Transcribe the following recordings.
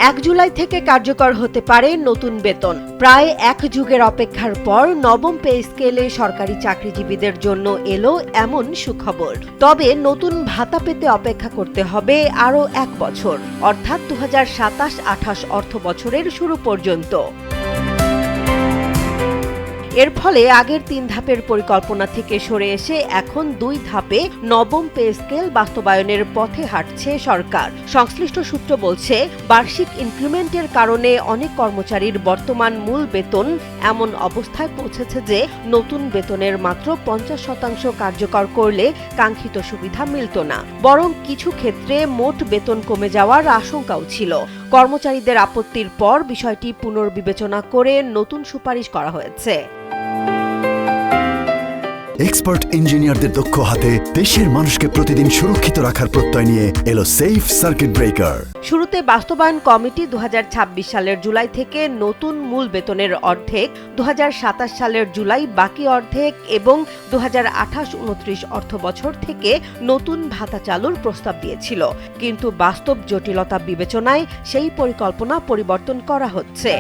1 জুলাই থেকে কার্যকর হতে পারে নতুন বেতন। প্রায় 1 যুগের অপেক্ষার পর নবম পে স্কেলে সরকারি চাকরিজীবীদের জন্য এলো এমন সুখবর। তবে নতুন ভাতা পেতে অপেক্ষা করতে হবে আরও 1 বছর, অর্থাৎ 2027-28 অর্থ বছরের শুরু পর্যন্ত। এর ফলে আগের 3 ধাপের পরিকল্পনা থেকে সরে এসে এখন 2 ধাপে নবম পে স্কেল বাস্তবায়নের পথে হাঁটছে সরকার। সংশ্লিষ্ট সূত্র বলছে, বার্ষিক ইনক্রিমেন্টের কারণে অনেক কর্মচারীর বর্তমান মূল বেতন এমন অবস্থায় পৌঁছেছে যে নতুন বেতনের মাত্র 50% কার্যকর করলে কাঙ্ক্ষিত সুবিধা মিলত না, বরং কিছু ক্ষেত্রে মোট বেতন কমে যাওয়ার আশঙ্কাও ছিল। কর্মচারীদের আপত্তির পর বিষয়টি পুনর্বিবেচনা করে নতুন সুপারিশ করা হয়েছে। এক্সপার্ট ইঞ্জিনিয়ারদের দক্ষ হাতে দেশের মানুষকে প্রতিদিন সুরক্ষিত রাখার প্রত্যয় নিয়ে এলো সেফ সার্কিট ব্রেকার। শুরুতে বাস্তবায়ন কমিটি 2026 সালের জুলাই থেকে নতুন মূল বেতনের অর্ধেক, 2027 সালের জুলাই বাকি অর্ধেক এবং 2028-29 অর্থ বছর থেকে নতুন ভাতা চালুর প্রস্তাব দিয়েছিল। কিন্তু বাস্তব জটিলতা বিবেচনায় সেই পরিকল্পনা পরিবর্তন করা হচ্ছে।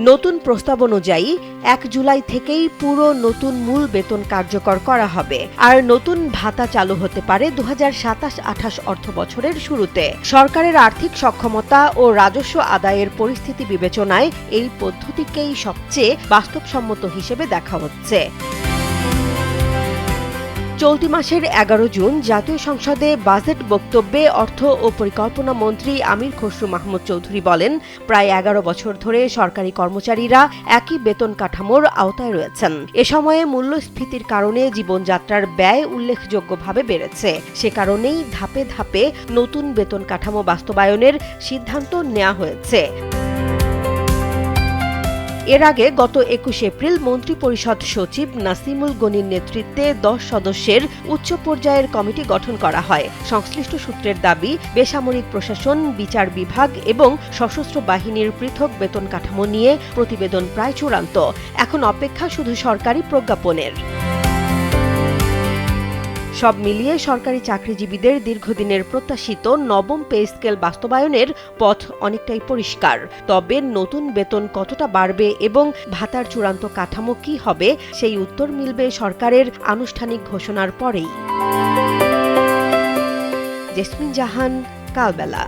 নতুন প্রস্তাব অনুযায়ী 1 জুলাই থেকেই পুরো নতুন মূল বেতন কার্যকর করা হবে, আর নতুন ভাতা চালু হতে পারে 2027-28 অর্থ বছরের শুরুতে। সরকারের আর্থিক সক্ষমতা ও রাজস্ব আদায়ের পরিস্থিতি বিবেচনায় এই পদ্ধতিকেই সবচেয়ে বাস্তবসম্মত হিসেবে দেখা হচ্ছে। চলতি মাসের 11 জুন জাতীয় সংসদে বাজেট বক্তব্যে অর্থ ও পরিকল্পনা মন্ত্রী আমির খসরু মাহমুদ চৌধুরী বলেন, প্রায় 11 বছর ধরে সরকারি কর্মচারীরা একই বেতন কাঠামোর আওতায় রয়েছেন। এ সময়ে মূল্যস্ফীতির কারণে জীবনযাত্রার ব্যয় উল্লেখযোগ্যভাবে বেড়েছে। সে কারণেই ধাপে ধাপে নতুন বেতন কাঠামো বাস্তবায়নের সিদ্ধান্ত নেওয়া হয়েছে। এর আগে গত 21 এপ্রিল মন্ত্রিপরিষদ সচিব নাসিমুল গনির নেতৃত্বে 10 সদস্যের উচ্চ পর্যায়ের কমিটি গঠন করা হয়। সংশ্লিষ্ট সূত্রের দাবি, বেসামরিক প্রশাসন, বিচার বিভাগ এবং সশস্ত্র বাহিনীর পৃথক বেতন কাঠামো নিয়ে প্রতিবেদন প্রায় চূড়ান্ত। এখন অপেক্ষা শুধু সরকারি প্রজ্ঞাপনের। সব মিলিয়ে সরকারি চাকরিজীবীদের দীর্ঘদিনের প্রত্যাশিত নবম পে স্কেল বাস্তবায়নের পথ অনেকটাই পরিষ্কার। তবে নতুন বেতন কতটা বাড়বে এবং ভাতার চূড়ান্ত কাঠামো কি হবে, সেই উত্তর মিলবে সরকারের আনুষ্ঠানিক ঘোষণার পরেই। জেসমিন জাহান, কালবেলা।